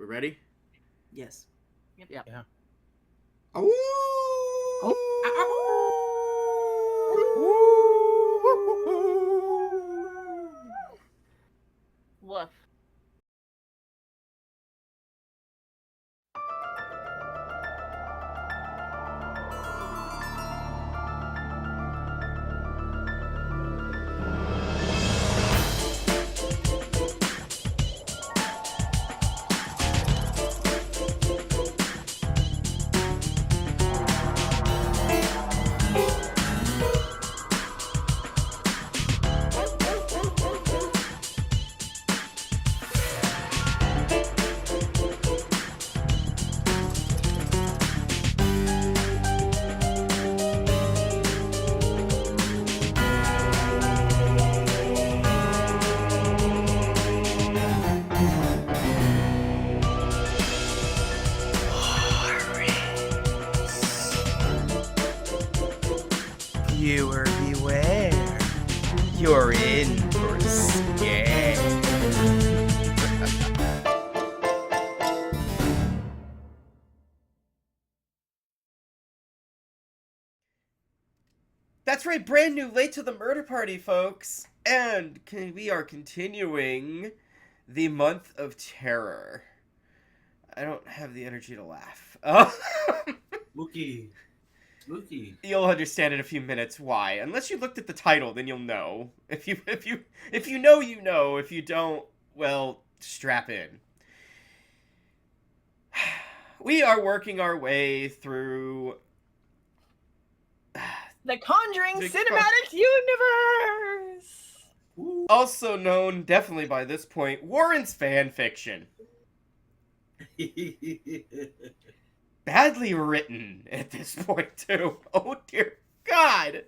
ready? Yes. Yep. Yeah. Oh! Woof. Viewer beware. You're in for a scare. That's right, brand new Late to the Murder Party, folks. And we are continuing the month of terror. I don't have the energy to laugh. Spooky. Spooky. You'll understand in a few minutes why. Unless you looked at the title, then you'll know. If you know, you know. If you don't, well, strap in. We are working our way through The Conjuring The Cinematic Universe! also known, definitely by this point, Warren's fan fiction. Badly written at this point, too. Oh, dear God.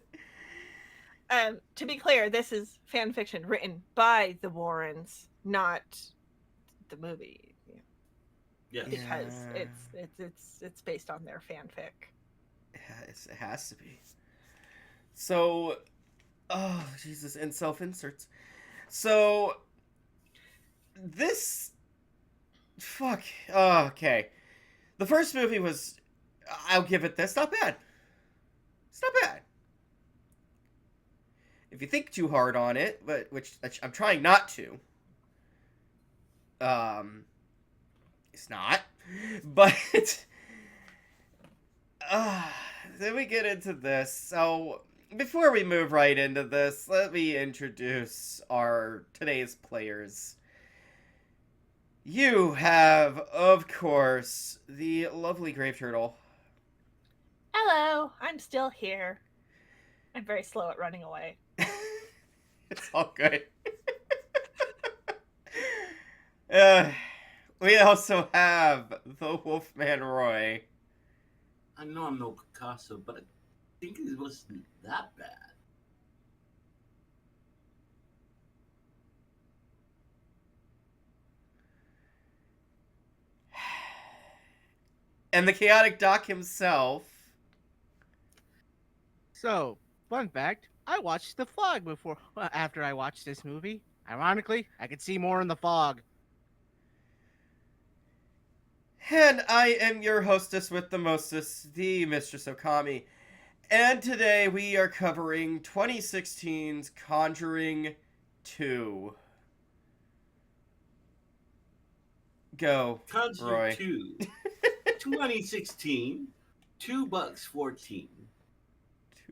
To be clear, this is fan fiction written by the Warrens, not the movie. Yes. Because Yeah. it's based on their fanfic. It has to be. So, oh, Jesus, and self-inserts. So, this... Fuck. Oh, okay. The first movie was... I'll give it this. Not bad. It's not bad. If you think too hard on it, but which I'm trying not to. It's not. But... then we get into this. So, before we move right into this, let me introduce our today's players. You have, of course, the lovely Graveturtle. Hello, I'm still here. I'm very slow at running away. It's all good. We also have the Wolfman Roy. I know I'm no Picasso, but I think it wasn't that bad. And the Chaotic Doc himself. So, fun fact, I watched The Fog after I watched this movie. Ironically, I could see more in the fog. And I am your hostess with the mostest, the Mistress Ookami. And today we are covering 2016's Conjuring 2. Go, Conjuring Roy. 2. 2016. $2.14.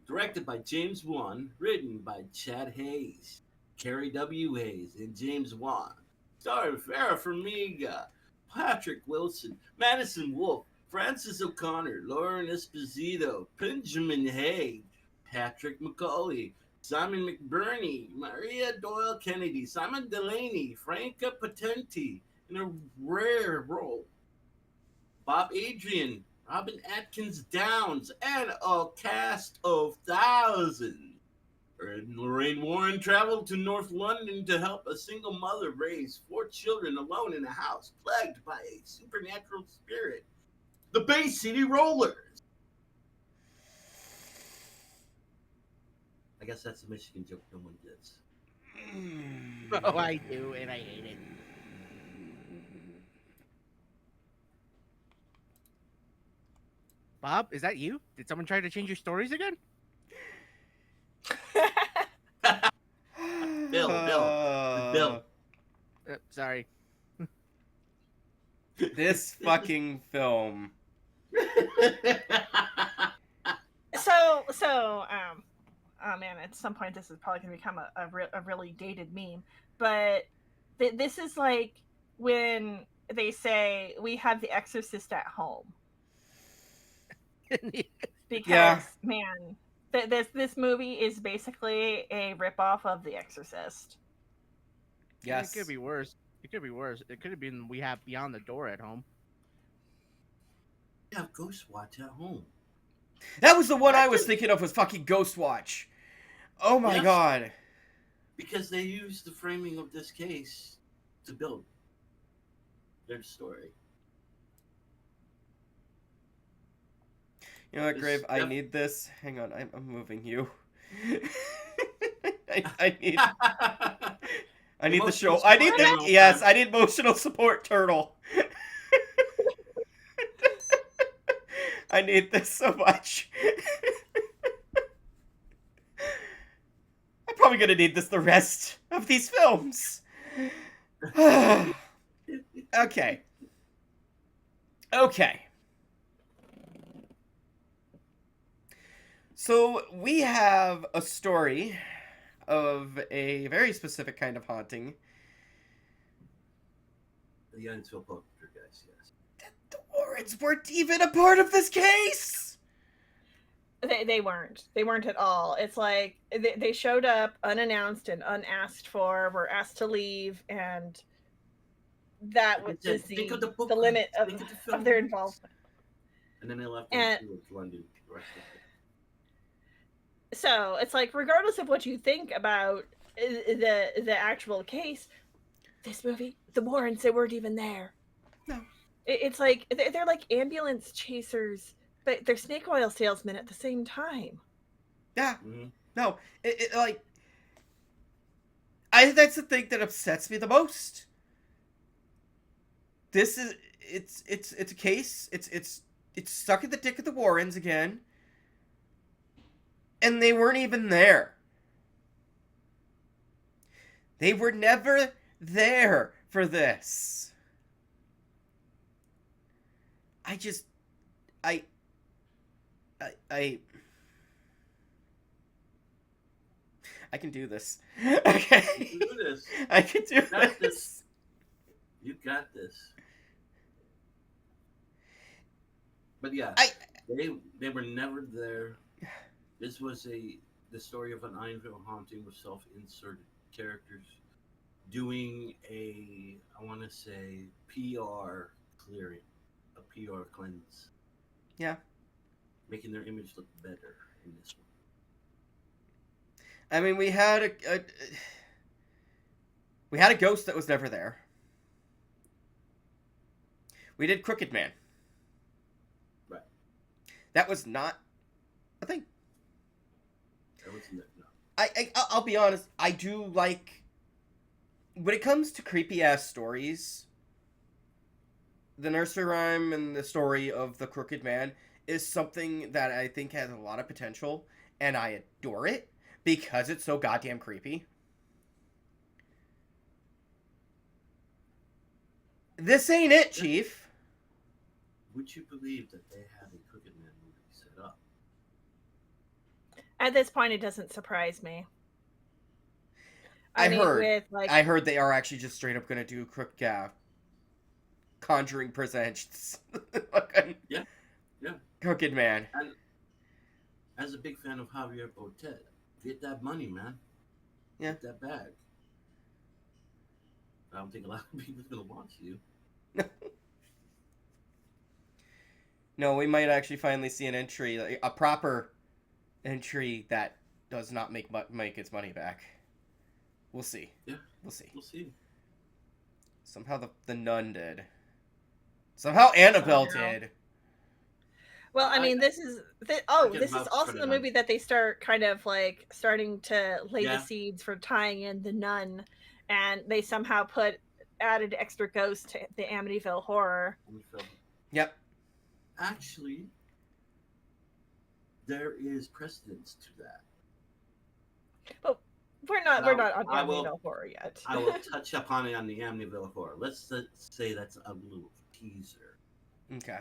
Directed by James Wan. Written by Chad Hayes, Carrie W. Hayes, and James Wan. Starring Farrah Farmiga, Patrick Wilson, Madison Wolfe, Francis O'Connor, Lauren Esposito, Benjamin Haig, Patrick McCauley, Simon McBurney, Maria Doyle Kennedy, Simon Delaney, Franca Potenti, in a rare role, Bob Adrian, Robin Atkins Downs, and a cast of thousands. And Lorraine Warren traveled to North London to help a single mother raise 4 children alone in a house plagued by a supernatural spirit. The Bay City Rollers. I guess that's a Michigan joke no one gets. Oh, I do, and I hate it. Bob, is that you? Did someone try to change your stories again? Bill. Sorry. This fucking film. Oh man, at some point this is probably going to become a really dated meme, but this is like when they say we have The Exorcist at home. Because man, this movie is basically a ripoff of The Exorcist. Yes. It could be worse. It could be worse. It could have been we have Beyond the Door at home. We have Ghost Watch at home. That was the one I was thinking of, was fucking Ghost Watch. Oh my god. Because they used the framing of this case to build their story. You know what, Grave? I need this. Hang on, I'm moving you. I need the show. I need the yes. I need emotional support, Turtle. I need this so much. I'm probably gonna need this the rest of these films. Okay. Okay. So we have a story of a very specific kind of haunting. The Youngsville poltergeist, yes. The Warrens weren't even a part of this case! They weren't. They weren't at all. It's like they showed up unannounced and unasked for, were asked to leave, and that was the limit of their involvement. And then they left to London. So it's like, regardless of what you think about the actual case, this movie, the Warrens, they weren't even there. No. It's like they're like ambulance chasers, but they're snake oil salesmen at the same time. Yeah. Mm-hmm. No. That's the thing that upsets me the most. This is it's a case. It's stuck in the dick of the Warrens again. And they weren't even there. They were never there for this. I can do this. Okay. You can do this. I can do this. You got this. But yeah, they were never there. This was the story of an Ironville haunting with self-inserted characters doing I want to say, PR clearing, a PR cleanse. Yeah. Making their image look better in this one. I mean, we had a ghost that was never there. We did Crooked Man. Right. That was not a thing. That wasn't it, no. I'll be honest, I do like, when it comes to creepy ass stories, the nursery rhyme and the story of the Crooked Man is something that I think has a lot of potential, and I adore it because it's so goddamn creepy. This ain't it, Chief. Would you believe that they had a Crooked Man movie set up? At this point, it doesn't surprise me. I heard they are actually just straight up gonna do Conjuring Presents. Yeah. Crooked Man. And as a big fan of Javier Botet, get that money, man. Yeah. Get that bag. I don't think a lot of people are gonna watch you. No, we might actually finally see an entry, like a proper entry that does not make its money back. We'll see. Yeah, we'll see. We'll see. Somehow the nun did. Somehow Annabelle did. Well, I mean, this is also the movie that they start kind of like starting to lay the seeds for tying in the nun, and they somehow added extra ghosts to the Amityville horror. Yep. Actually, there is precedence to that. But we're not on I will- Amityville Horror yet. I will touch upon it on the Amityville Horror. Let's say that's a little teaser. Okay.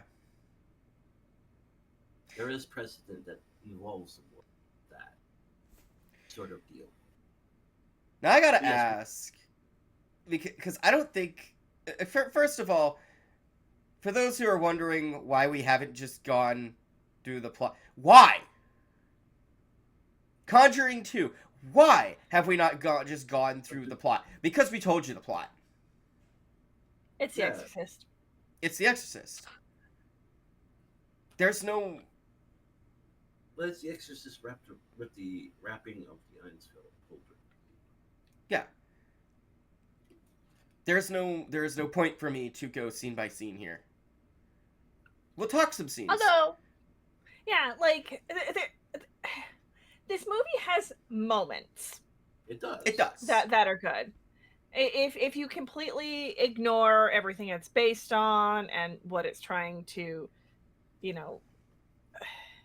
There is precedent that involves that sort of deal. Now I gotta Yes. ask, because I don't think. First of all, for those who are wondering why we haven't just gone through the plot, why? Conjuring 2. Why have we not just gone through the plot? Because we told you the plot. It's The Yeah. Exorcist. It's The Exorcist. There's no. Let's The Exorcist wrapped up with the wrapping of the Inesville folder. Yeah. There is no point for me to go scene by scene here. We'll talk some scenes. Although, yeah, like this movie has moments It does. It does. that are good. If you completely ignore everything it's based on and what it's trying to,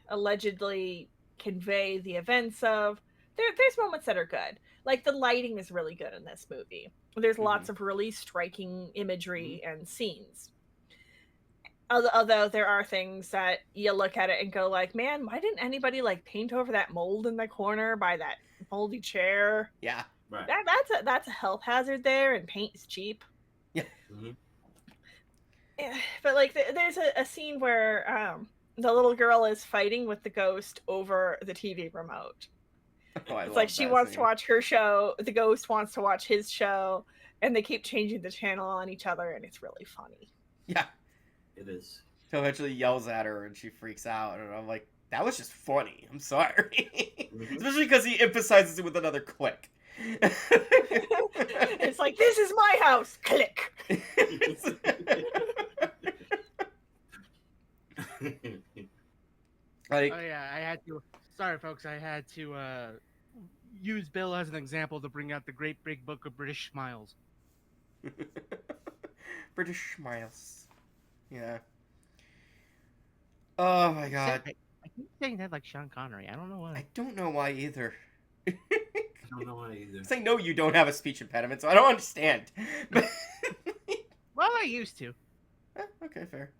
allegedly convey the events of, there's moments that are good. Like the lighting is really good in this movie. There's lots of really striking imagery and scenes. Although there are things that you look at it and go like, man, why didn't anybody like paint over that mold in the corner by that moldy chair? Yeah. Right. That's a health hazard there, and paint is cheap. Yeah. Mm-hmm. Yeah, but like there's a scene where the little girl is fighting with the ghost over the TV remote. Oh, I It's love like she that wants scene. to watch her show, the ghost wants to watch his show, and they keep changing the channel on each other, and it's really funny. Yeah. It is. So eventually yells at her and she freaks out, and I'm like, that was just funny. I'm sorry. Especially because he emphasizes it with another click. It's like, this is my house. Click. Like, Oh yeah, I had to. Sorry, folks, I had to use Bill as an example to bring out the Great Big Book of British Smiles. British smiles. Yeah. Oh my god. I keep saying that like Sean Connery. I don't know why. I don't know why either. I don't know why either. I know you don't have a speech impediment, so I don't understand. But Well, I used to. okay, fair.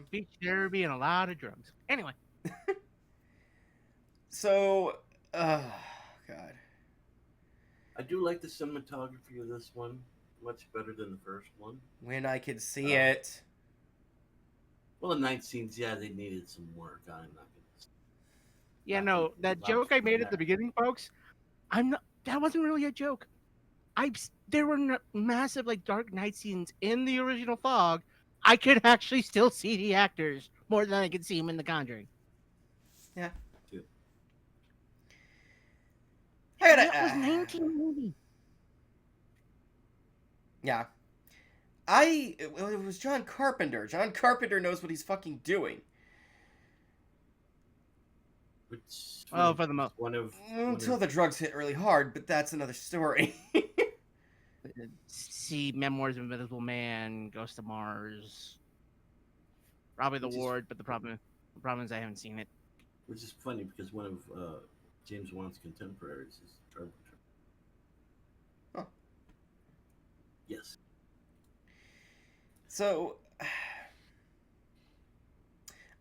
Speech therapy and a lot of drugs. Anyway. So, God. I do like the cinematography of this one. Much better than the first one. When I could see it. Well, the night scenes, yeah, they needed some work. I'm not gonna. Yeah, no, that joke I made at the beginning, folks. That wasn't really a joke. There were massive like dark night scenes in the original Fog. I could actually still see the actors more than I could see them in The Conjuring. Yeah. Too. I gotta, That was 1980. Yeah. It was John Carpenter. John Carpenter knows what he's fucking doing. Which Oh, for the most. Until the drugs hit really hard, but that's another story. See Memoirs of Invisible Man, Ghost of Mars, probably The Which is- Ward, but the problem is I haven't seen it. Which is funny because one of James Wan's contemporaries is Charlie. Huh. Yes. So,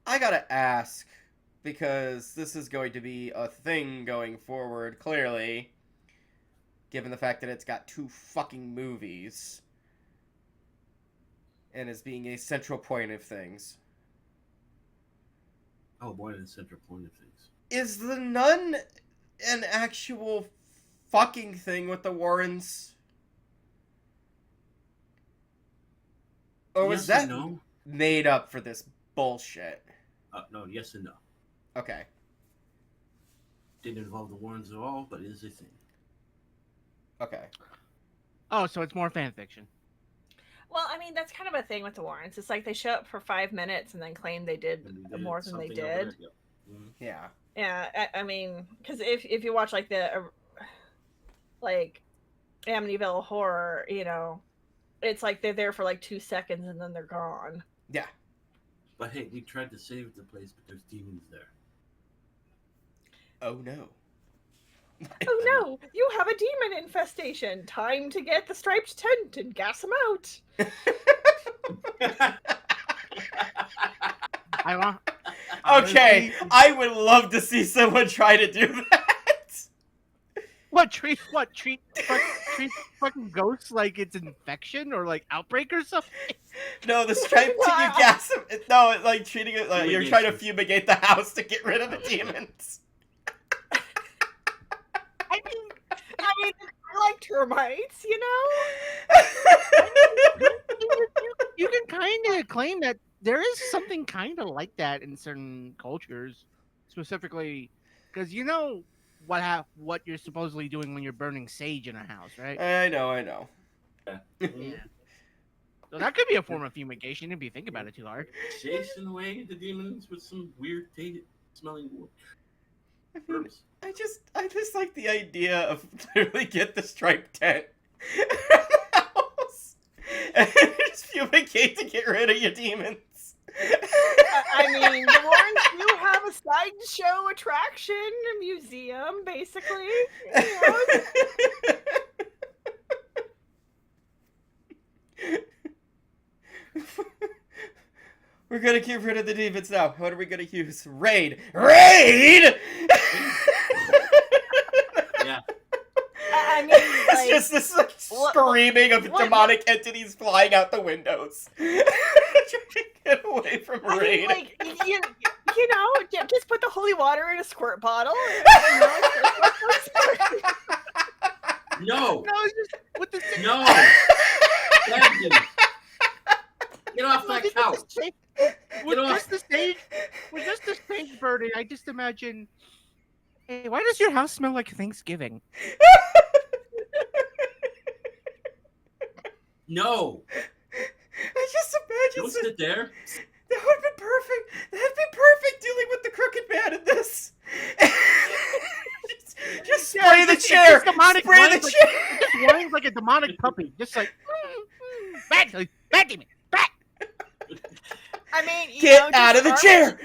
I gotta ask, because this is going to be a thing going forward, clearly, given the fact that it's got 2 fucking movies, and is being a central point of things. Oh, more than the central point of things. Is the nun an actual fucking thing with the Warrens? Or was Yes that and no? made up for this bullshit? No, yes and no. Okay. Didn't involve the Warrens at all, but it is a thing. Okay. Oh, so it's more fan fiction. Well, I mean, that's kind of a thing with the Warrens. It's like they show up for 5 minutes and then claim they did And they did more than they something over did. there. Yep. Mhm. Yeah. Yeah, I mean, because if you watch like the like Amityville Horror, it's like they're there for like 2 seconds and then they're gone. Yeah. But hey, we tried to save the place, but there's demons there. Oh no. Oh no, you have a demon infestation. Time to get the striped tent and gas them out. I want. Okay, I would love to see someone try to do that. Treat fucking ghosts like it's infection or like outbreak or something? No, the striped you gas them. No, like treating it like you're trying to fumigate the house to get rid of the demons. I mean, I like termites, you know? You can kind of claim that there is something kind of like that in certain cultures, specifically because you know what you're supposedly doing when you're burning sage in a house, right? I know. Yeah. So that could be a form of fumigation if you think about it too hard. Chasing away the demons with some weird smelling wood. I just like the idea of literally get the striped tent the house and just fumigate to get rid of your demons. I mean, the Warrens do have a sideshow attraction, a museum, basically. You know? We're gonna get rid of the demons now. What are we gonna use? Raid! Raid! Yeah. I mean, It's like, just this like, screaming of demonic entities flying out the windows. Trying to get away from I Raid. mean, like, you know, just put the holy water in a squirt bottle. No. No, it's just with the No. Get off that couch. With just the stage burning, I just imagine. Hey, why does your house smell like Thanksgiving? No. I just imagine. Don't sit there. That would have been perfect. That'd be perfect dealing with the crooked man in this. just spray the chair. Spray the chair. It just whines like a demonic puppy. Just like bad demon. Bad. I mean, Get out of the chair.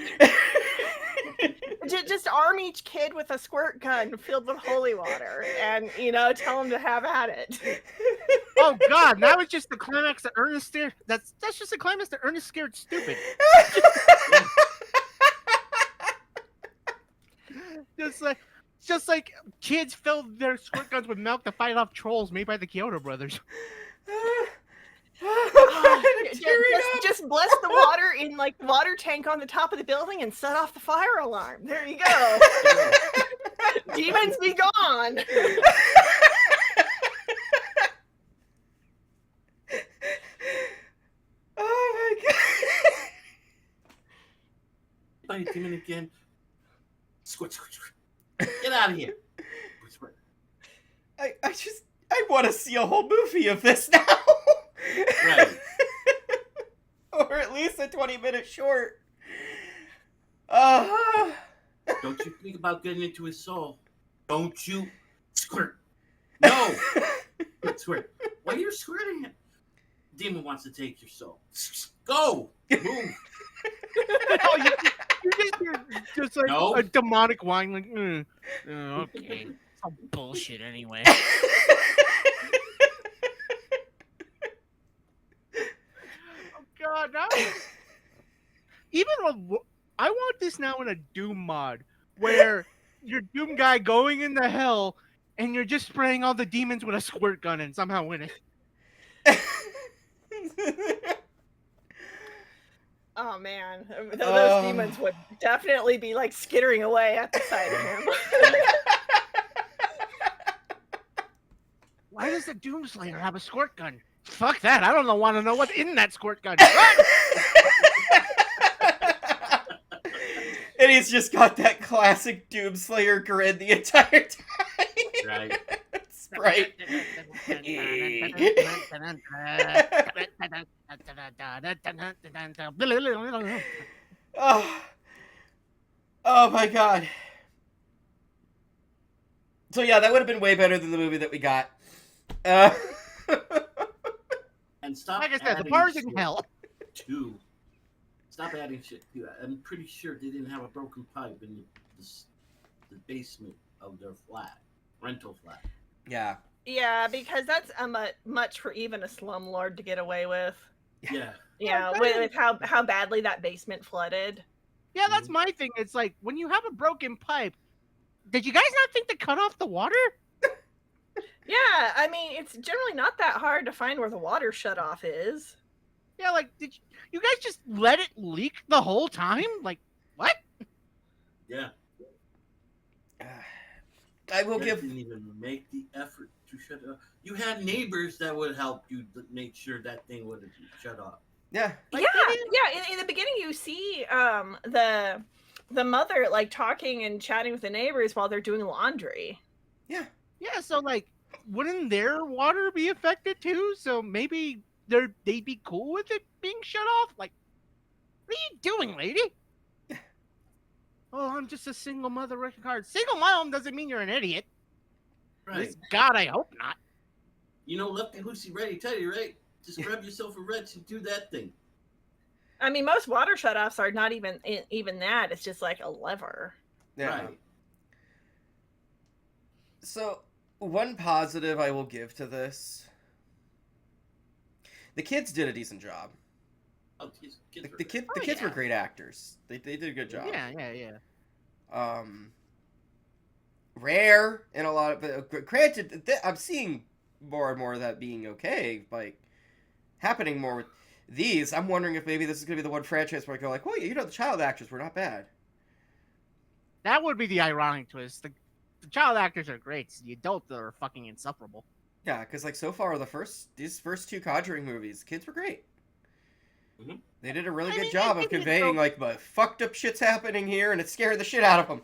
Just arm each kid with a squirt gun filled with holy water, and tell them to have at it. Oh God, that was just the climax that Ernest scared. That's just the climax that Ernest scared stupid. just like kids filled their squirt guns with milk to fight off trolls made by the Kyoto brothers. Just bless the water in like water tank on the top of the building and set off the fire alarm. There you go. Demons be gone. Oh my God. By a demon again. Squirt. Get out of here. I want to see a whole movie of this now. Right. Or at least a 20-minute short. Don't you think about getting into his soul? Don't you squirt. No. Squirt. Why are you squirting him? Demon wants to take your soul. Go. Move. Oh, you're just like a demonic whine, like, okay, it's all bullshit anyway. Oh God, now I want this now in a Doom mod where you're Doom guy going into hell and you're just spraying all the demons with a squirt gun and somehow winning. Oh man, those demons would definitely be like skittering away at the sight of him. Why does the Doomslayer have a squirt gun? Fuck that! I don't want to know what's in that squirt gun. And he's just got that classic Doomslayer grin the entire time. Right. Right. Oh my God. So yeah, that would have been way better than the movie that we got. And stop. Like I said, the bar's in hell. Stop adding shit to that. I'm pretty sure they didn't have a broken pipe in the basement of their flat, rental flat. Yeah. Yeah, because that's much for even a slumlord to get away with. Yeah. Yeah, with how badly that basement flooded. Yeah, that's my thing. It's like, when you have a broken pipe, did you guys not think to cut off the water? Yeah, I mean, it's generally not that hard to find where the water shutoff is. Yeah, like, did you guys just let it leak the whole time? Like, what? Yeah. I will You give. didn't even make the effort to shut it off. You had neighbors that would help you make sure that thing would shut off. Yeah. Like, yeah. In the beginning, you see the mother like talking and chatting with the neighbors while they're doing laundry. Yeah. Yeah, so like, wouldn't their water be affected too? So maybe they'd be cool with it being shut off? Like, what are you doing, lady? Oh, I'm just a single mother working hard. Single mom doesn't mean you're an idiot. Right. Please, God, I hope not. You know, Lefty Lucy ready tell you, right? Just grab yourself a wrench and do that thing. I mean, most water shutoffs are not even that. It's just like a lever. Yeah. Right. So, one positive I will give to this: the kids did a decent job. Oh, The kids were great actors. They did a good job. Yeah. Rare in a lot of, but granted, I'm seeing more and more of that being okay, like happening more with these. I'm wondering if maybe this is gonna be the one franchise where I go like, well, you know, the child actors were not bad. That would be the ironic twist. The child actors are great. The adults are fucking insufferable. Yeah, because like so far these first two Conjuring movies, kids were great. Mm-hmm. They did a really good job of conveying like the fucked up shit's happening here, and it scared the shit out of them.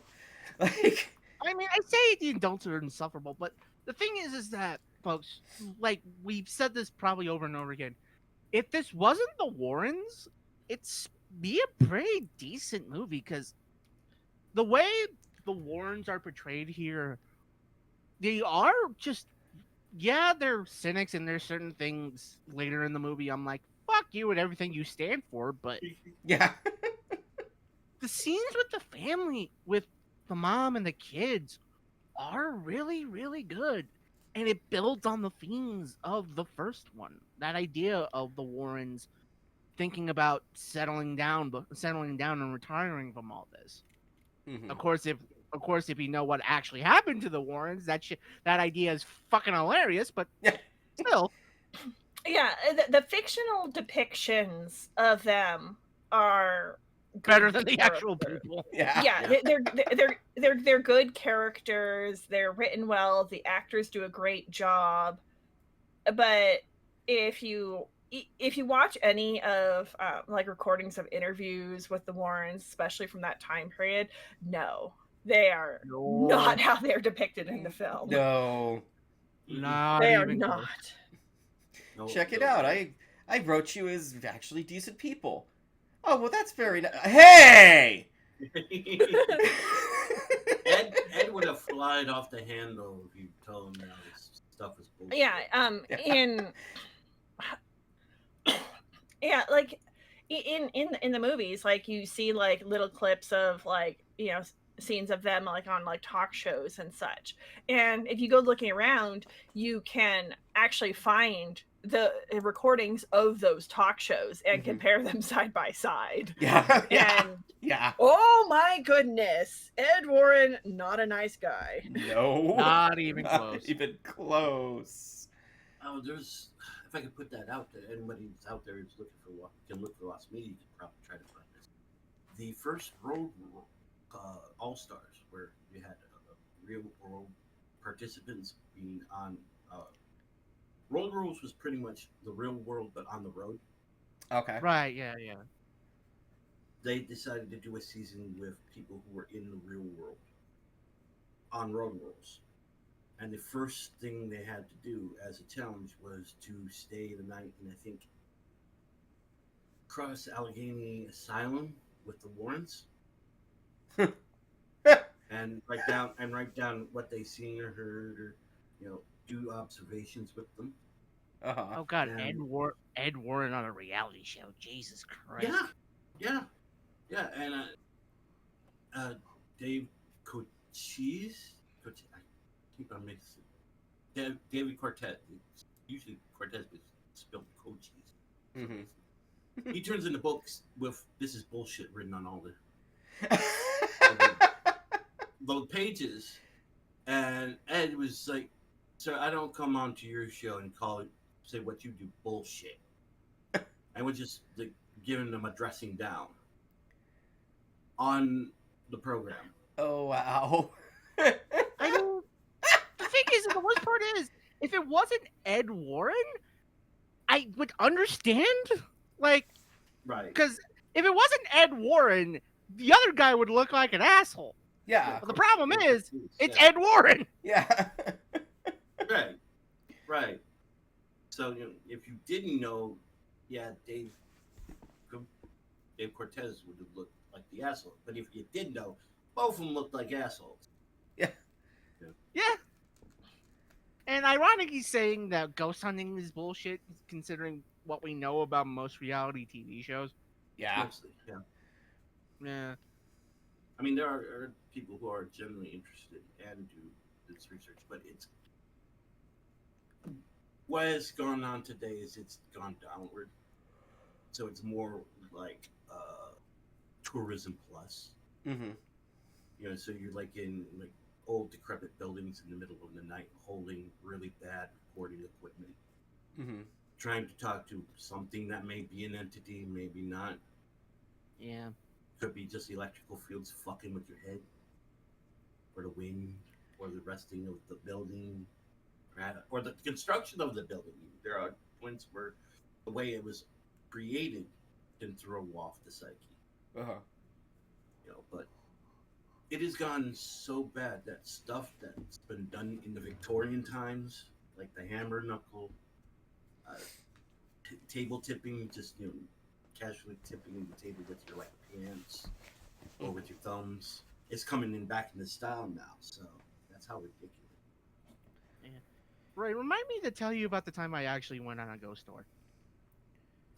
Like, I mean, I say the adults are insufferable, but the thing is that, folks, like, we've said this probably over and over again. If this wasn't the Warrens, it's be a pretty decent movie, because the way the Warrens are portrayed here, they are just, yeah, they're cynics, and there's certain things later in the movie I'm like, fuck you and everything you stand for, but yeah. the scenes with the family, with the mom and the kids, are really, really good. And it builds on the themes of the first one. That idea of the Warrens thinking about settling down and retiring from all this. Mm-hmm. Of course, if you know what actually happened to the Warrens, that idea is fucking hilarious, but still. Yeah, the fictional depictions of them are better than the actual people. Yeah, they're good characters. They're written well. The actors do a great job. But if you watch any of like recordings of interviews with the Warrens, especially from that time period, no, they are not how they're depicted in the film. No, they are not. Check it out. I wrote you as actually decent people. Oh, well, that's very nice. Hey! Ed would have flied off the handle if you told him that this stuff was bullshit. Like in the movies, like you see like little clips of like, you know, scenes of them like on like talk shows and such. And if you go looking around, you can actually find the recordings of those talk shows and compare them side by side. Yeah. Oh my goodness, Ed Warren, not a nice guy. No, not even close. Not even close. Oh, there's. If I could put that out there, anybody who's out there who's looking for can look for Lost Media, you can probably try to find this. The first Road All Stars, where you had real world participants being on. Road Rules was pretty much the real world, but on the road. Okay. Right. Yeah. They decided to do a season with people who were in the real world on Road Rules. And the first thing they had to do as a challenge was to stay the night in, I think, Cross Allegheny Asylum with the Warrens. and write down what they seen or heard, or do observations with them. Oh God, Ed Warren on a reality show. Jesus Christ. Yeah, yeah, and Dave Cochise, I keep on mixing. David Cortez. Usually Cortez is spelled Cochise. Mhm. He turns in the books with "This is bullshit" written on all the pages, and Ed was like, "Sir, I don't come onto your show and say what you do bullshit." And we're just like giving them a dressing down on the program. Oh wow. I mean, the thing is, the worst part is, if it wasn't Ed Warren, I would understand. Like, Right. because if it wasn't Ed Warren, the other guy would look like an asshole. Yeah. But the problem is, it's Ed Warren. Yeah. Right. Right. So if you didn't know, yeah, Dave Cortez would have looked like the asshole. But if you did know, both of them looked like assholes. Yeah. And ironically saying that ghost hunting is bullshit, considering what we know about most reality TV shows. Yeah. Mostly, yeah. Yeah. I mean, there are people who are generally interested and do this research, but it's what has gone on today is it's gone downward. So it's more like tourism plus. Mm-hmm. So you're like in like old decrepit buildings in the middle of the night holding really bad recording equipment. Mm-hmm. Trying to talk to something that may be an entity, maybe not. Yeah. Could be just electrical fields fucking with your head. Or the wind. Or the resting of the building. Or the construction of the building. There are points where the way it was created can throw off the psyche. Uh-huh. But it has gone so bad that stuff that's been done in the Victorian times, like the hammer knuckle, table tipping, just casually tipping the table with your hands or with your thumbs, it's coming in back in the style now. So that's how ridiculous. Yeah. Right. Remind me to tell you about the time I actually went on a ghost tour.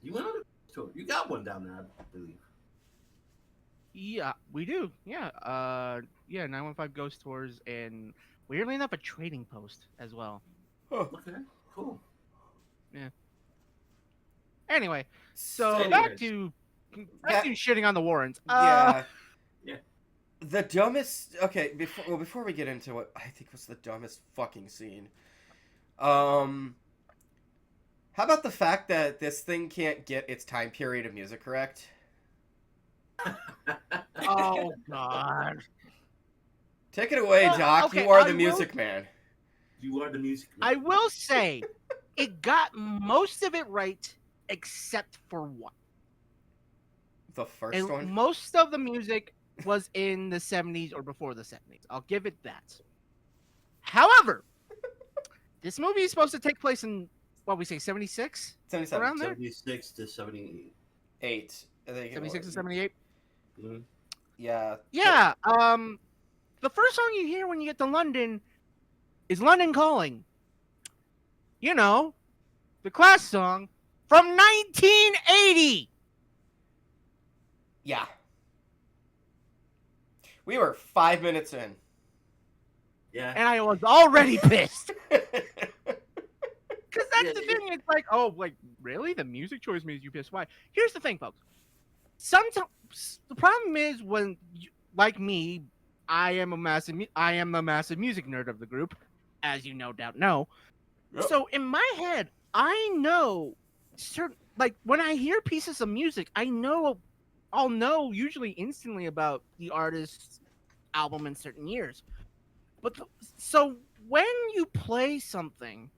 You went on a ghost tour. You got one down there, I believe. Yeah, we do. Yeah. 915 Ghost Tours, and weirdly enough, a trading post as well. Huh. Okay, cool. Yeah. Anyway, so Anyways. back to shitting on the Warrens. Yeah. Yeah. The dumbest. Okay, before we get into what I think was the dumbest fucking scene, how about the fact that this thing can't get its time period of music correct? Oh God! Take it away, Well, Doc. okay, you are I the will- music man. You are the music man. I will say, it got most of it right, except for one. The first And one. most of the music was in the 70s or before the 70s. I'll give it that. However, this movie is supposed to take place in, what we say, 76? 77. Around there? 76 to 78. 8. I think it 76 and was. 78? Mm-hmm. Yeah. Yeah. The first song you hear when you get to London is London Calling. You know, the Clash song from 1980. Yeah. We were 5 minutes in. Yeah. And I was already pissed. Yeah. Because that's the thing. It's like, oh, like, really? The music choice makes you pissed. Why? Here's the thing, folks. Sometimes the problem is when, like me, I am the massive music nerd of the group, as you no doubt know. Yep. So in my head, I know certain, like, when I hear pieces of music, I'll know usually instantly about the artist's album in certain years. But so when you play something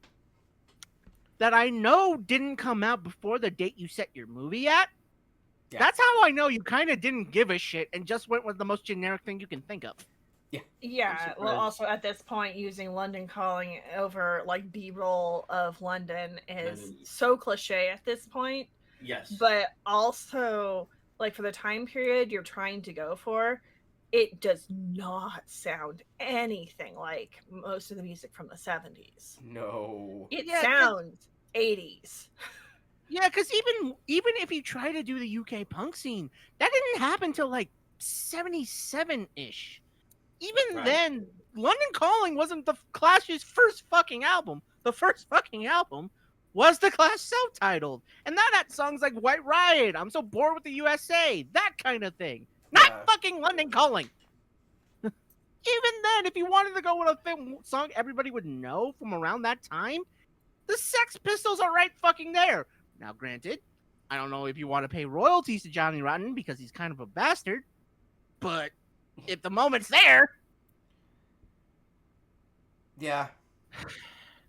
that I know didn't come out before the date you set your movie at, Yeah. that's how I know you kind of didn't give a shit and just went with the most generic thing you can think of. Yeah, well, also at this point, using London Calling over like B-roll of London is so cliche at this point. Yes. But also, like, for the time period you're trying to go for, it does not sound anything like most of the music from the 70s. No. It Yeah, sounds 80s. Yeah, because even if you try to do the UK punk scene, that didn't happen till like 77 ish. Even then, London Calling wasn't the Clash's first fucking album. The first fucking album was the Clash self-titled, and that had songs like White Riot, I'm So Bored with the USA, that kind of thing. Not fucking London Calling. Even then, if you wanted to go with a song everybody would know from around that time, the Sex Pistols are right fucking there. Now, granted, I don't know if you want to pay royalties to Johnny Rotten because he's kind of a bastard, but if the moment's there. Yeah.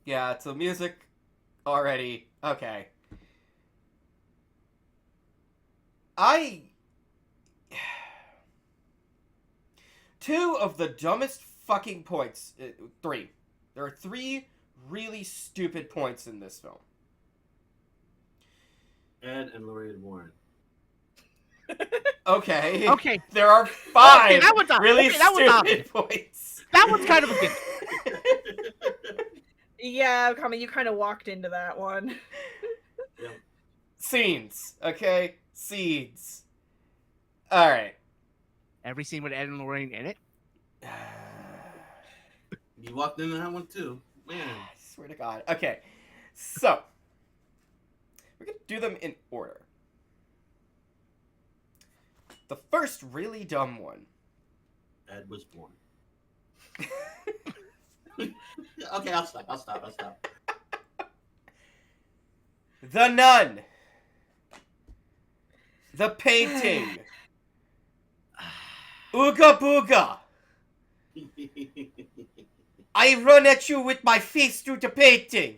Yeah, it's the music already. Okay. Two of the dumbest fucking points. Three. There are three really stupid points in this film. Ed and Lorraine Warren. Okay. Okay. There are five that one's really stupid points. That one's kind of a good. Yeah, Ookami, you kind of walked into that one. Yeah. Scenes. Okay? Scenes. Alright. Every scene with Ed and Lorraine in it. You walked into that one too. Man. I swear to God. Okay. So. We're going to do them in order. The first really dumb one. Ed was born. Okay, I'll stop. The Nun. The Painting. Ooga Booga. I run at you with my face through the painting.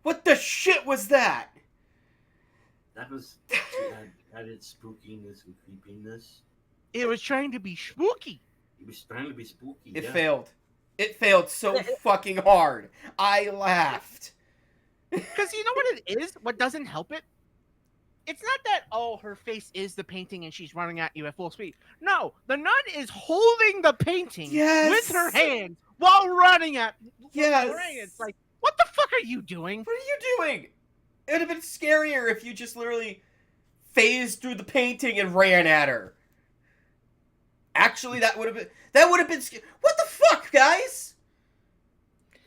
What the shit was that? That was added spookiness and creepiness. It was trying to be spooky. It was trying to be spooky. It failed. It failed so fucking hard. I laughed. Because you know what it is? What doesn't help it? It's not that, oh, her face is the painting and she's running at you at full speed. No, the nun is holding the painting with her hands while running at Lorraine. It's like, what the fuck are you doing? What are you doing? It would have been scarier if you just literally phased through the painting and ran at her. Actually, that would have been scary. What the fuck, guys?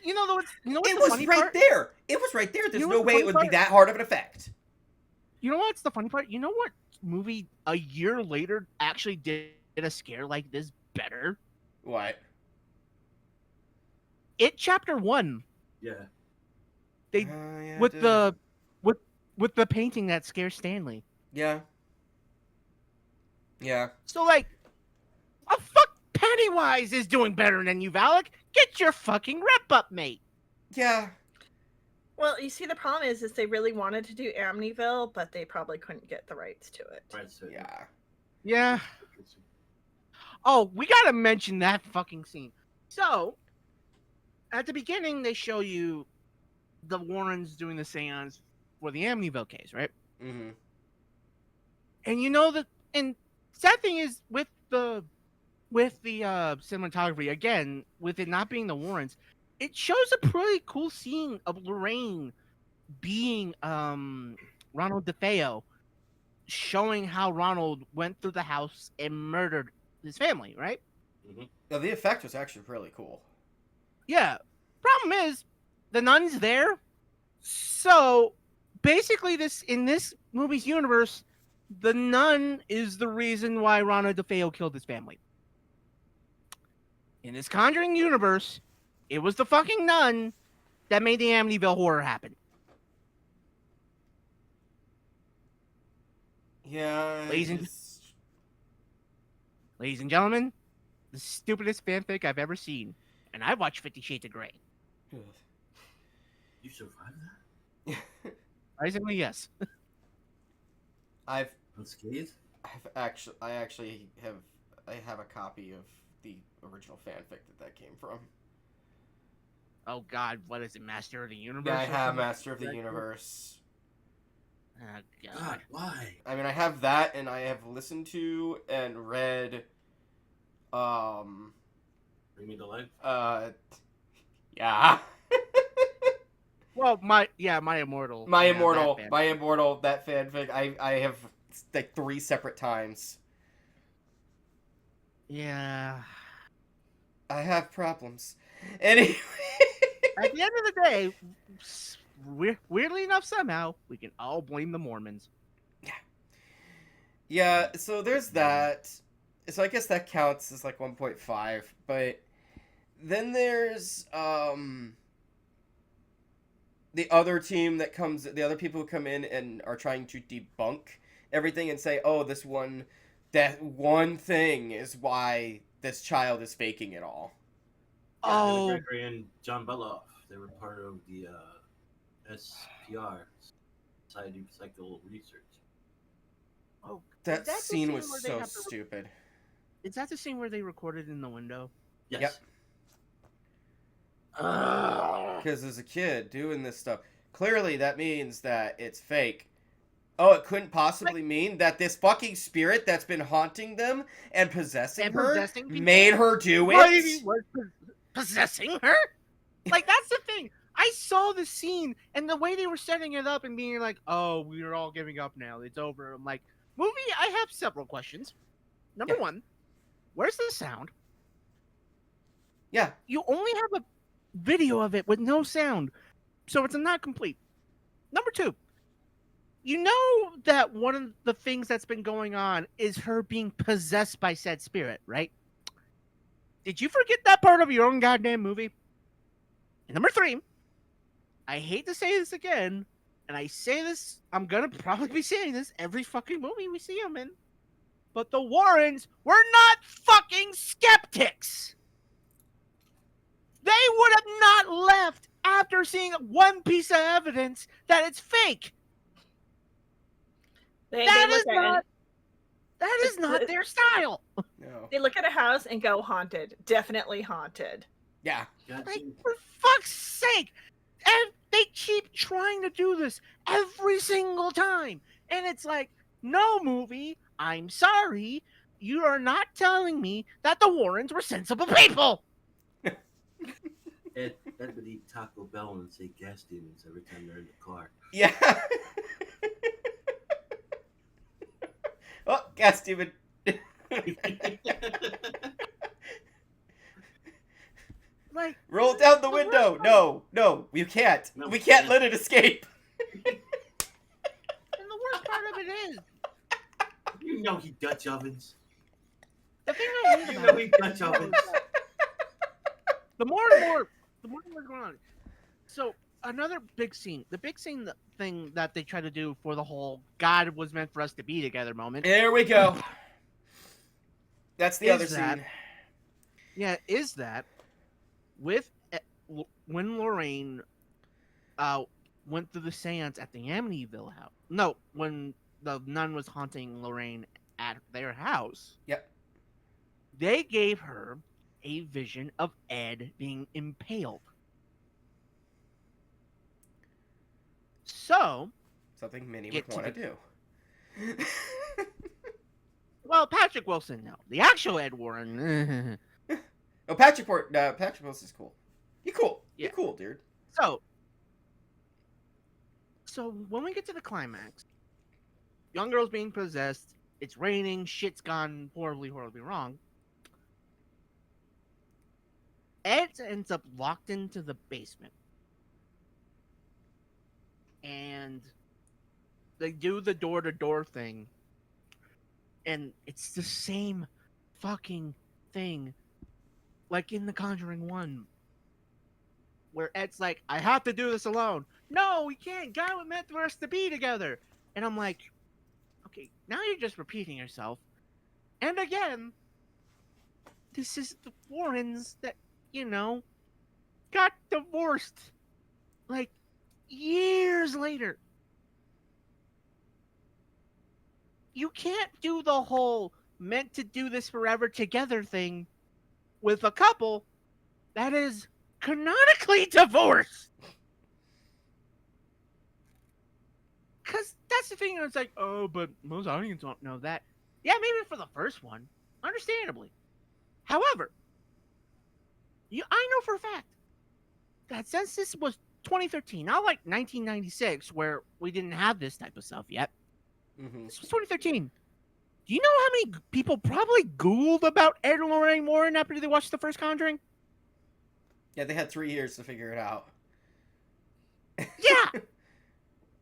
You know what's it was right there. It was right there. There's no way it would be that hard of an effect. You know what's the funny part? You know what movie a year later actually did a scare like this better? What? It Chapter 1. Yeah. They with the painting that scares Stanley. Yeah. Yeah. So like, fuck Pennywise is doing better than you, Valak. Get your fucking rep up, mate. Yeah. Well, you see, the problem is they really wanted to do Amityville, but they probably couldn't get the rights to it. Right, so yeah. Yeah. Oh, we gotta mention that fucking scene. So, at the beginning, they show you the Warrens doing the seance for the Amityville case, right? Mm-hmm. And you know that, and sad thing is with the cinematography, again, with it not being the Warrens, it shows a pretty cool scene of Lorraine being Ronald DeFeo, showing how Ronald went through the house and murdered his family, right? Mm-hmm. No, the effect was actually really cool. Yeah. Problem is, the nun's there. So basically, in this movie's universe, the nun is the reason why Ronald DeFeo killed his family. In this Conjuring universe, it was the fucking nun that made the Amityville horror happen. Yeah. Ladies and gentlemen, the stupidest fanfic I've ever seen. And I watched 50 Shades of Grey. You survived that? Surprisingly, yes. I actually have a copy of the original fanfic that came from. Oh God, what is it, Master of the Universe? Yeah, I have Master of the Universe. Oh God, why? I mean, I have that, and I have listened to and read, Bring Me to Life? yeah. Well, my immortal. My Yeah, Immortal, that My Immortal, that fanfic, I have like 3 separate times. Yeah. I have problems. Anyway. At the end of the day, weirdly enough, somehow we can all blame the Mormons. Yeah, so there's that. So I guess that counts as like 1.5, but then there's the other team that comes, the other people who come in and are trying to debunk everything and say, "Oh, that one thing is why this child is faking it all." Yeah, Oh, Gregory and John Beloff. They were part of the SPR, Society of Psychical Research. oh, That is that the scene was where they so have to stupid. Is that the scene where they recorded in the window? Yes. Yep. Ugh. Because as a kid doing this stuff, clearly that means that it's fake. Oh, it couldn't possibly mean that this fucking spirit that's been haunting them and possessing her made her do What do you it? mean, was possessing her? Like, that's the thing. I saw the scene and the way they were setting it up and being like, "Oh, we're all giving up now. It's over." I'm like, movie. I have several questions. Number Yeah. one, where's the sound? Yeah. You only have a video of it with no sound, so it's not complete. Number two, you know that one of the things that's been going on is her being possessed by said spirit, right? Did you forget that part of your own goddamn movie? And number three, I hate to say this again, and I say this, I'm gonna probably be saying this every fucking movie we see them in, but the Warrens were not fucking skeptics. They would have not left after seeing one piece of evidence that it's fake. That is not their style. No. They look at a house and go haunted. Definitely haunted. Yeah. Like, for fuck's sake. And they keep trying to do this every single time. And it's like, no, movie, I'm sorry. You are not telling me that the Warrens were sensible people. Ed would eat Taco Bell and say gas demons every time they're in the car. Yeah. Oh, gas demon. Like, Roll down the window. No, you can't. No, we can't yeah. let it escape. and the worst part of it is, You know he Dutch ovens. the thing I hate You about know he it, Dutch ovens. the more and more going on. So another big scene, thing that they try to do for the whole "God was meant for us to be together" moment. There we go. That's the Is other that- scene. Yeah, is that with when Lorraine went through the seance at the Amityville house? No, when the nun was haunting Lorraine at their house. Yep. They gave her a vision of Ed being impaled. So, Something Minnie Get would to want to do. well, Patrick Wilson, no. The actual Ed Warren. Oh, Patrick Wilson's cool. You're cool. Yeah. You're cool, dude. So when we get to the climax, young girl's being possessed, it's raining, shit's gone horribly, horribly wrong. Ed ends up locked into the basement. And they do the door-to-door thing. And it's the same fucking thing like in the Conjuring 1. Where Ed's like, I have to do this alone. No, we can't. God was meant for us to be together. And I'm like, okay, now you're just repeating yourself. And again, this is the Warrens that, got divorced like years later. You can't do the whole meant to do this forever together thing with a couple that is canonically divorced. Because that's the thing. It's like, oh, but most audience don't know that. Yeah, maybe for the first one. Understandably. However, I know for a fact that since this was 2013, not like 1996 where we didn't have this type of stuff yet. Mm-hmm. This was 2013. Do you know how many people probably Googled about Ed and Lorraine Warren after they watched the first Conjuring? Yeah, they had 3 years to figure it out. Yeah.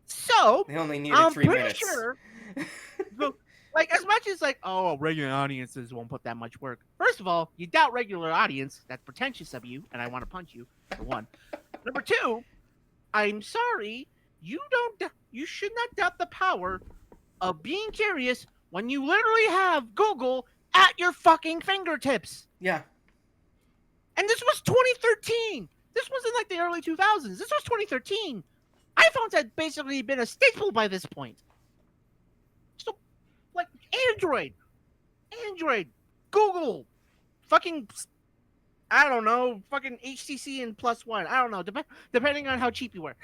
So They only needed I'm 3 pretty minutes. sure, like, as much as like, oh, regular audiences won't put that much work. First of all, you doubt regular audience. That's pretentious of you, and I want to punch you. For one. Number two, I'm sorry, you should not doubt the power of being curious when you literally have Google at your fucking fingertips. Yeah. And this was 2013. This wasn't like the early 2000s. This was 2013. iPhones had basically been a staple by this point. So, like, Android, Google, fucking, I don't know, fucking HTC and +1. I don't know, depending on how cheap you were.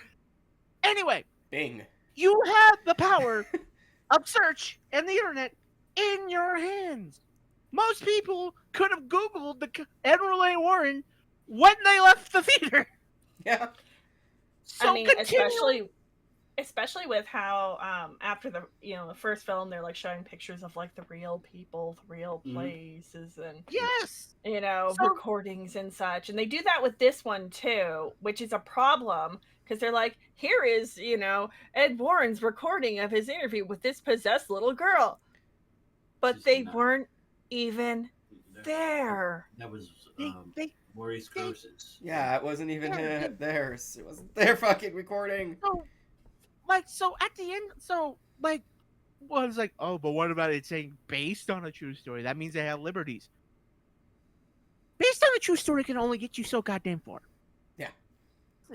Anyway, Bing. you have the power of search and the internet in your hands. Most people could have Googled the Ed and Lorraine Warren when they left the theater. Yeah. So I mean, especially with how after the the first film, they're like showing pictures of like the real people, the real places, and yes, recordings and such. And they do that with this one too, which is a problem because they're like, here is Ed Warren's recording of his interview with this possessed little girl, but they weren't even there. That was Maurice they- Gross's. Yeah, it wasn't even theirs. It wasn't their fucking recording. So at the end, was like, oh, but what about it saying based on a true story? That means they have liberties. Based on a true story can only get you so goddamn far. Yeah.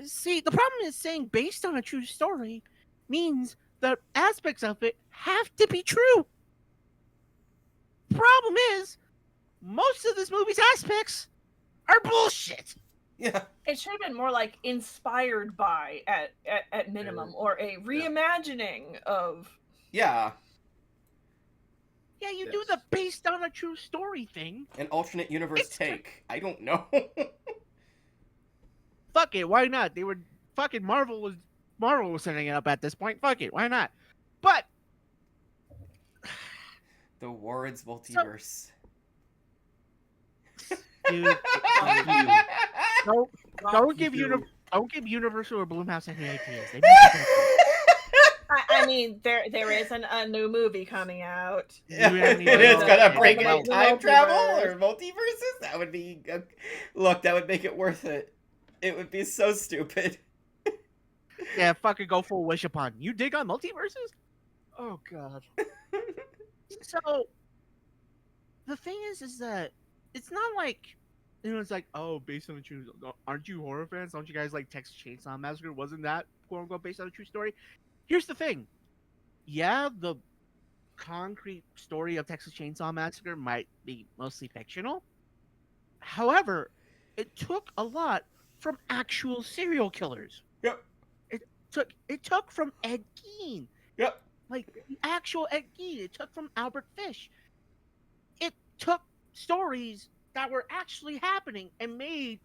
See, the problem is saying based on a true story means the aspects of it have to be true. Problem is, most of this movie's aspects are bullshit. Yeah. It should have been more like inspired by at minimum, or a reimagining of. Yeah. Yeah, you do the based on a true story thing. An alternate universe take. I don't know. Fuck it, why not? They were fucking Marvel was setting it up at this point. Fuck it, why not? But the Warren's multiverse. dude, don't give Universal or Blumhouse any ideas. They I mean, there is a new movie coming out. It is gonna bring in time travel or multiverses. That would be look. That would make it worth it. It would be so stupid. Yeah, fucking go full wish upon. You dig on multiverses? Oh god. So the thing is that it's not like it's like, oh, based on the true. Aren't you horror fans? Don't you guys like Texas Chainsaw Massacre? Wasn't that quote unquote based on a true story? Here's the thing. Yeah, the concrete story of Texas Chainsaw Massacre might be mostly fictional. However, it took a lot from actual serial killers. Yep. It took from Ed Gein. Yep. Like the actual Ed Gein. It took from Albert Fish. It took stories that were actually happening and made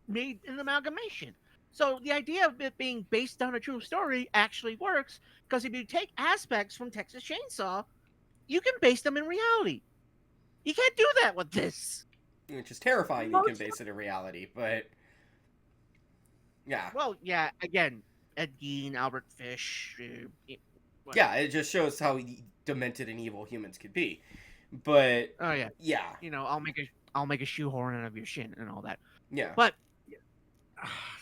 an amalgamation. So the idea of it being based on a true story actually works because if you take aspects from Texas Chainsaw, you can base them in reality. You can't do that with this. Which is terrifying. You can base it in reality, but yeah. Well, yeah. Again, Ed Gein, Albert Fish. Yeah, it just shows how demented and evil humans could be. But oh yeah, yeah. I'll make a shoehorn out of your shin and all that. Yeah. But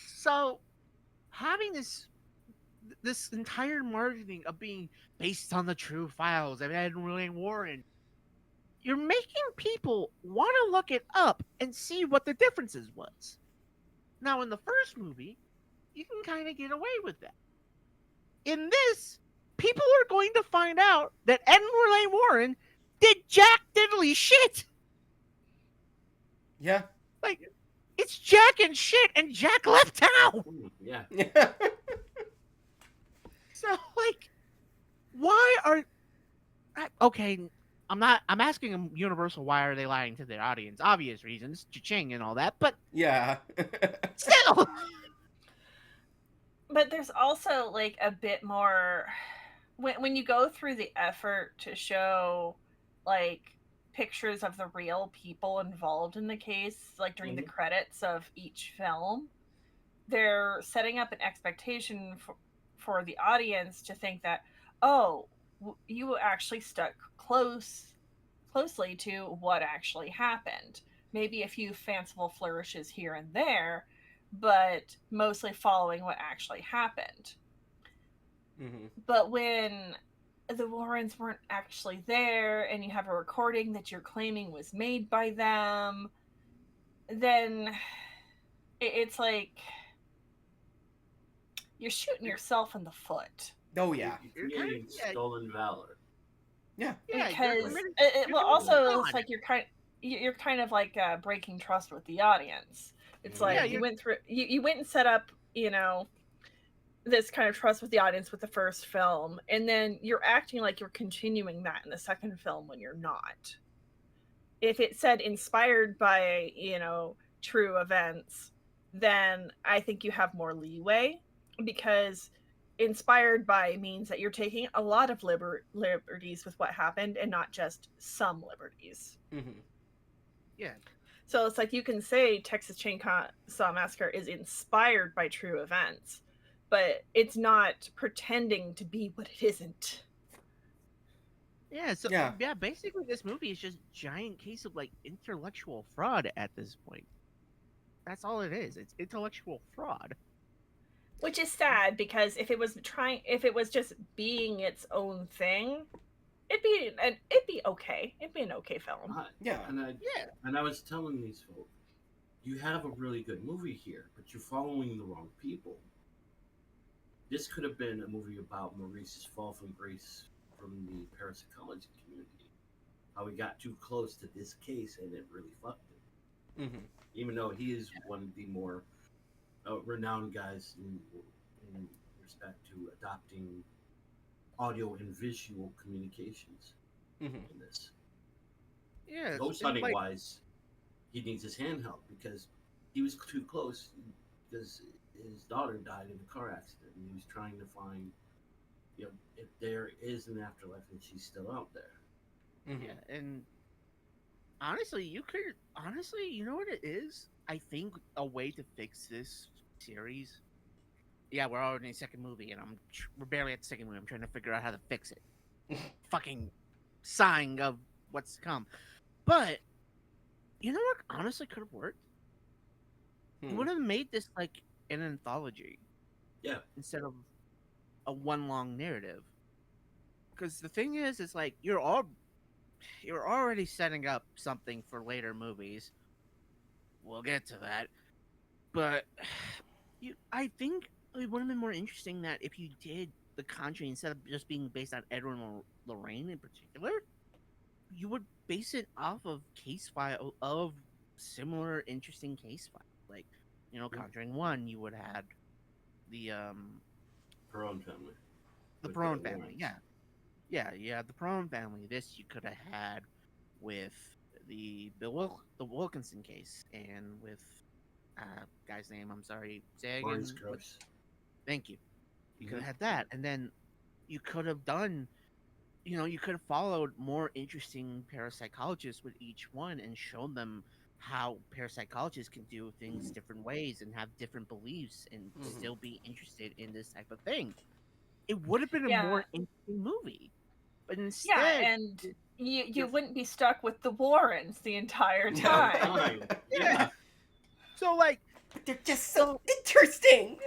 so having this entire marketing of being based on the true files of Ed and Lorraine Warren, you're making people want to look it up and see what the differences was. Now, in the first movie, you can kind of get away with that. In this, people are going to find out that Ed and Lorraine Warren did jack diddly shit. Yeah. Like, it's Jack and shit, and Jack left town. Yeah. So, like, why are... Okay, I'm asking Universal why are they lying to their audience. Obvious reasons, cha-ching and all that, but... Yeah. Still! But there's also like a bit more when you go through the effort to show like pictures of the real people involved in the case, like during the credits of each film, they're setting up an expectation for the audience to think that, oh, you actually stuck closely to what actually happened. Maybe a few fanciful flourishes here and there, but mostly following what actually happened. Mm-hmm. But when the Warrens weren't actually there and you have a recording that you're claiming was made by them, then it's like you're shooting yourself in the foot. Oh yeah. You're creating stolen valor. Yeah. Because well, also it's like you're kind of like breaking trust with the audience. It's like you went through you went and set up, you know, this kind of trust with the audience with the first film, and then you're acting like you're continuing that in the second film when you're not. If it said inspired by, you know, true events, then I think you have more leeway, because inspired by means that you're taking a lot of liberties with what happened and not just some liberties. Mm-hmm. Yeah. So it's like you can say Texas Chainsaw Massacre is inspired by true events, but it's not pretending to be what it isn't. Yeah, so basically this movie is just a giant case of like intellectual fraud at this point. That's all it is. It's intellectual fraud. Which is sad, because if it was just being its own thing, it'd be okay. It'd be an okay film. And I was telling these folks, you have a really good movie here, but you're following the wrong people. This could have been a movie about Maurice's fall from grace from the parapsychology community. How he got too close to this case and it really fucked him. Mm-hmm. Even though he is one of the more renowned guys in respect to adopting audio and visual communications in this. Yeah. Ghost hunting wise, he needs his hand held because he was too close because his daughter died in a car accident and he was trying to find, you know, if there is an afterlife and she's still out there. Mm-hmm. Yeah, and honestly, you know what it is? I think a way to fix this series. Yeah, we're already in the second movie, and we're barely at the second movie. I'm trying to figure out how to fix it. Fucking sign of what's to come. But you know what? Honestly, could have worked. You would have made this like an anthology. Yeah. Instead of a one long narrative. Because the thing is like you're already setting up something for later movies. We'll get to that. But I think it would have been more interesting that if you did The Conjuring, instead of just being based on Edward and Lorraine in particular, you would base it off of case file of similar interesting case files. Like, you know, Conjuring 1, you would have had the Perron family. The Perron family, yeah. Yeah, the Perron family. This you could have had with the Wilkinson case and with guy's name, I'm sorry, Zagan. Thank you. You could have had that, and then you could have done, you know, you could have followed more interesting parapsychologists with each one and shown them how parapsychologists can do things different ways and have different beliefs and still be interested in this type of thing. It would have been a more interesting movie. But instead, and you wouldn't be stuck with the Warrens the entire time. Yeah. So like, but they're just so interesting.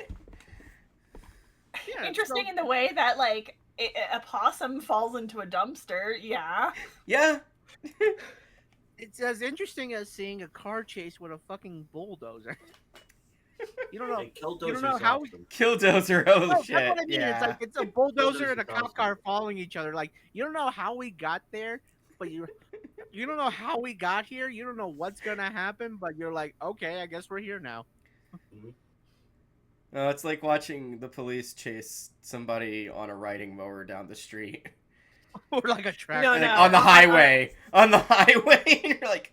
Yeah, interesting in the way that like a possum falls into a dumpster. Yeah. It's as interesting as seeing a car chase with a fucking bulldozer. You don't know how Killdozer. Oh no, shit! That's what I mean. Yeah. It's like it's a bulldozer and a cop car following each other. Like you don't know how we got there, but you don't know how we got here. You don't know what's gonna happen, but you're like, okay, I guess we're here now. No, it's like watching the police chase somebody on a riding mower down the street. Or like a tractor. On the highway. On the highway. And you're like,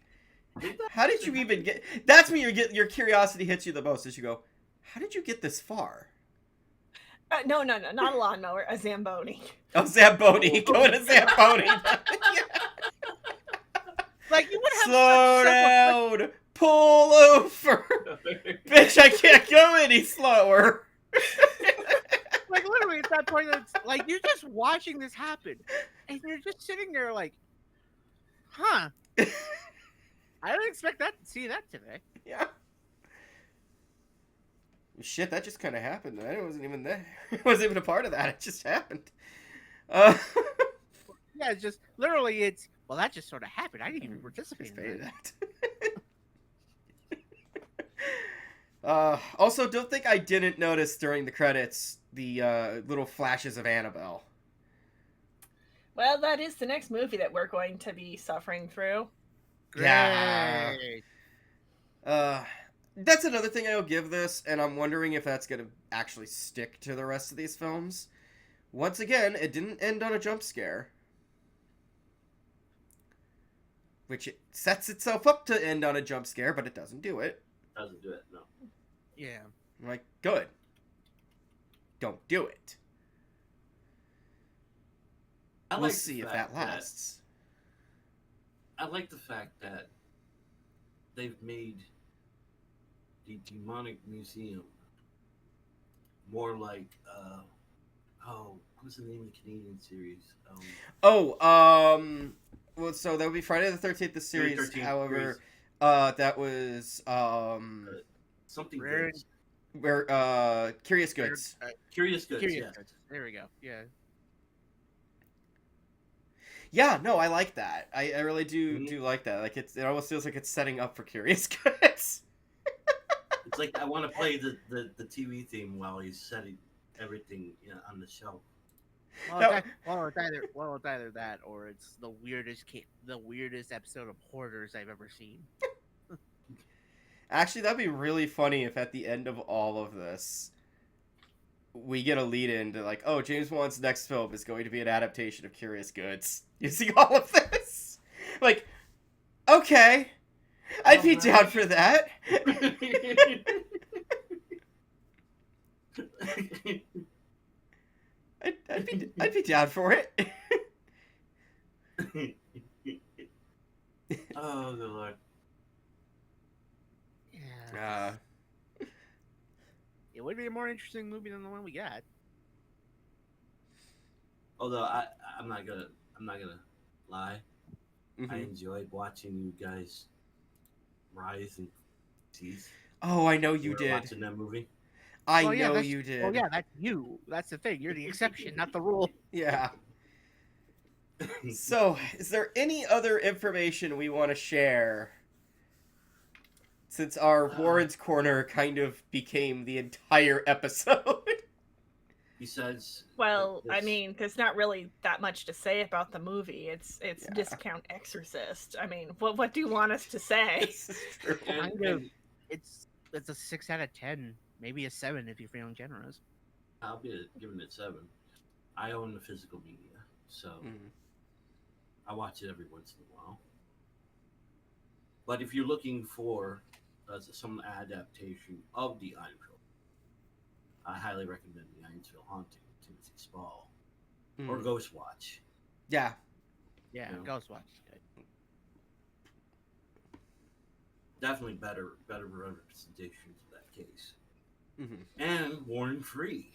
how did you even get... That's when your curiosity hits you the most, as you go, how did you get this far? No, not a lawnmower, a Zamboni. Oh, Zamboni. Going to Zamboni. Like, you would have Slow down. Pull over. Bitch, I can't go any slower. Like, literally, at that point, it's like, you're just watching this happen. And you're just sitting there like, huh. I didn't expect to see that today. Yeah. Shit, that just kind of happened. I wasn't even there. I wasn't even a part of that. It just happened. Yeah, it's just, literally, it's, well, that just sort of happened. I didn't even participate in that. Also, don't think I didn't notice during the credits the little flashes of Annabelle. Well, that is the next movie that we're going to be suffering through. Yeah. Great. That's another thing I'll give this, and I'm wondering if that's going to actually stick to the rest of these films. Once again, it didn't end on a jump scare. Which it sets itself up to end on a jump scare, but it doesn't do it. Doesn't do it, no. Yeah. I'm like, good. Don't do it. We'll see if that lasts. I like the fact that they've made the demonic museum more like what's the name of the Canadian series? Well, so that would be Friday the 13th, the series. 13th However, series. that was Something Rare- Goods. where Curious Goods. Curious Goods. Curious Yeah. Goods. There we go. Yeah. Yeah, no, I like that. I really do like that. Like it almost feels like it's setting up for Curious Goods. It's like I want to play the TV theme while he's setting everything on the shelf. Well, it's either that or it's the weirdest episode of Hoarders I've ever seen. Actually, that'd be really funny if at the end of all of this, we get a lead in to like, oh, James Wan's next film is going to be an adaptation of Curious Goods. Using all of this. Like, okay. I'd be down for that. I'd be down for it. Oh, good lord. Yeah. It would be a more interesting movie than the one we got. Although I'm not gonna lie. I enjoyed watching you guys rise and tease. Oh, I know you did. Watching that movie. I know you did. Oh yeah, that's you. That's the thing. You're the exception, not the rule. Yeah. So, is there any other information we want to share? Since our Warren's Corner kind of became the entire episode. Besides, well, I mean, there's not really that much to say about the movie. It's discount Exorcist. I mean, what do you want us to say? This is true. It's a 6 out of 10, maybe a 7 if you're feeling generous. I'll be giving it 7. I own the physical media, so I watch it every once in a while. But if you're looking for some adaptation of the Iron Trilogy, I highly recommend the Ironsville Haunting, Timothy Spall, or Ghost Watch. Yeah. Yeah, Ghost Watch. Definitely better representation of that case. And Warren Free.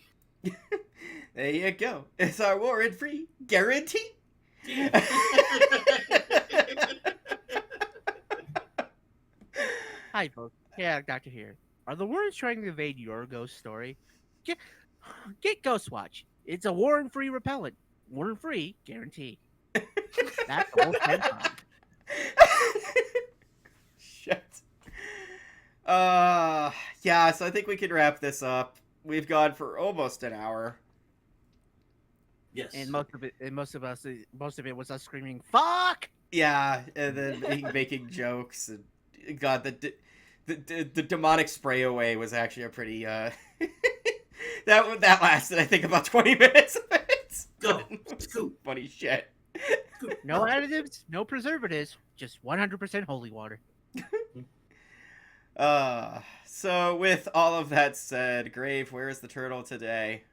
There you go. It's our Warren Free guarantee. Hi, folks. Yeah, Dr. here. Are the Warrens trying to evade your ghost story? Get Ghost Watch. It's a Warren-free repellent. Warren-free guarantee. That's the whole thing. Shit. Yeah, so I think we can wrap this up. We've gone for almost an hour. Yes. And most of it was us screaming, "Fuck!" Yeah, and then making jokes. And God, the demonic spray away was actually a pretty that lasted, I think, about 20 minutes of it. Go. Scoop. Funny shit. No additives, no preservatives, just 100% holy water. So with all of that said, Grave, where is the turtle today?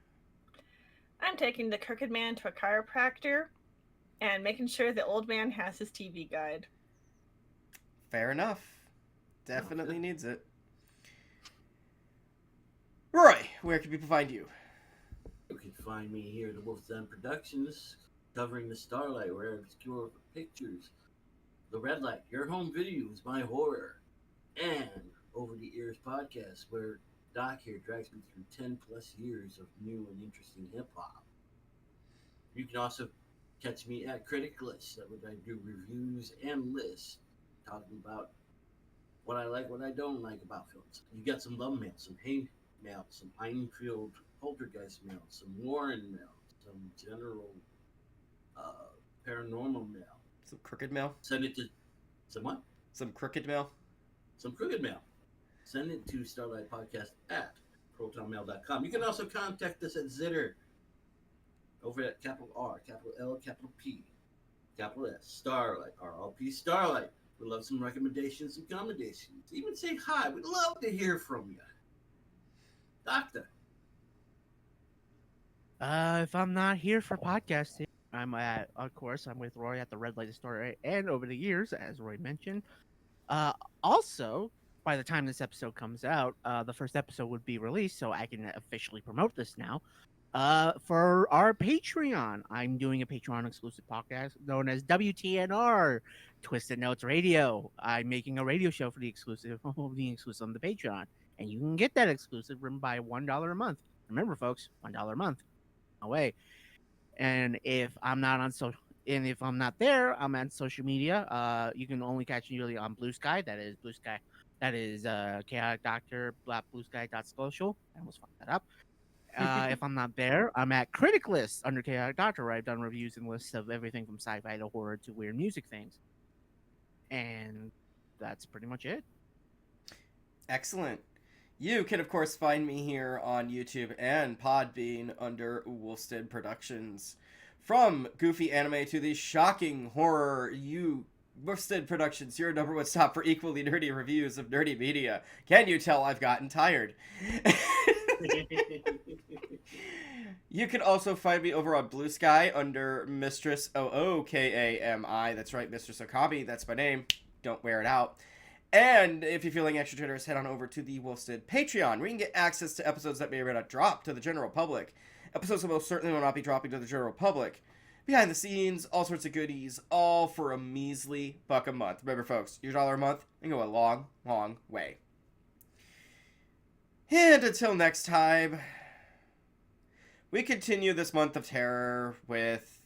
I'm taking the crooked man to a chiropractor and making sure the old man has his TV guide. Fair enough. Definitely needs it. Roy, where can people find you? You can find me here at the Wolf's Den Productions, covering the Starlight, where I obscure pictures, the Red Light, your home videos, my horror, and Over the Ears podcast, where Doc here drags me through 10 plus years of new and interesting hip hop. You can also catch me at Critic List, where I do reviews and lists, talking about what I like, what I don't like about films. You got some love mail, some hate mail, some Einfield Poltergeist mail, some Warren mail, some general paranormal mail. Some crooked mail? Send it to some what? Some crooked mail? Some crooked mail. Send it to starlightpodcast at protonmail.com. You can also contact us at Zitter over at capital R, capital L, capital P, capital S, Starlight, RLP Starlight. We'd love some recommendations and commendations. Even say hi. We'd love to hear from you. Doctor. If I'm not here for podcasting, of course, I'm with Roy at the Red Light Story and Over the Years, as Roy mentioned. Also, by the time this episode comes out, the first episode would be released, so I can officially promote this now. For our Patreon, I'm doing a Patreon exclusive podcast known as WTNR, Twisted Notes Radio. I'm making a radio show for the exclusive on the Patreon, and you can get that exclusive room by $1 a month. Remember, folks, $1 a month. Away. And if I'm not on if I'm not there, I'm on social media. You can only catch me really on Blue Sky. That is Blue Sky. That is Chaotic Doctor BlueSky.social. I almost fucked that up. If I'm not there, I'm at Critic List under Chaotic Doctor, where I've done reviews and lists of everything from sci-fi to horror to weird music things. And that's pretty much it. Excellent. You can, of course, find me here on YouTube and Podbean under Wolfstead Productions. From goofy anime to the shocking horror, Wolfstead Productions, your number one stop for equally nerdy reviews of nerdy media. Can you tell I've gotten tired? You can also find me over on Blue Sky under Mistress Ookami. That's right, Mistress Ookami. That's my name. Don't wear it out. And if you're feeling extra generous, head on over to the Wolfstead Patreon, where you can get access to episodes that may or may not drop to the general public. Episodes that most certainly will not be dropping to the general public. Behind the scenes, all sorts of goodies, all for a measly $1 a month. Remember, folks, your $1 a month can go a long, long way. And until next time, we continue this month of terror with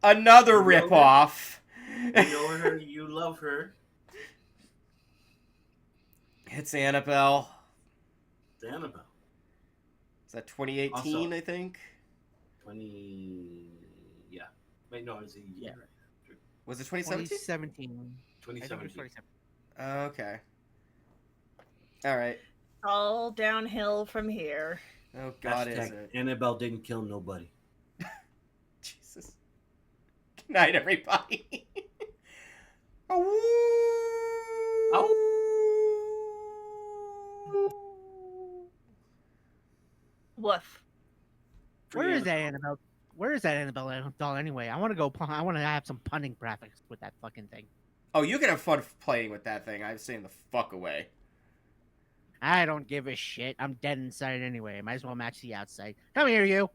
another ripoff. You know her, you love her. It's Annabelle. It's Annabelle. Is that 2018, Also, I think? 20... Yeah. Wait, no, it was a year. Yeah. Was it 2017? 2017. Okay. Alright. All downhill from here. Oh, God, is Hashtag it? Annabelle didn't kill nobody. Jesus. Good night, everybody. Woof. Where is that Annabelle? Where is that Annabelle doll anyway? I want to go. I want to have some punning graphics with that fucking thing. Oh, you can have fun playing with that thing. I'm saying the fuck away. I don't give a shit. I'm dead inside anyway. Might as well match the outside. Come here, you.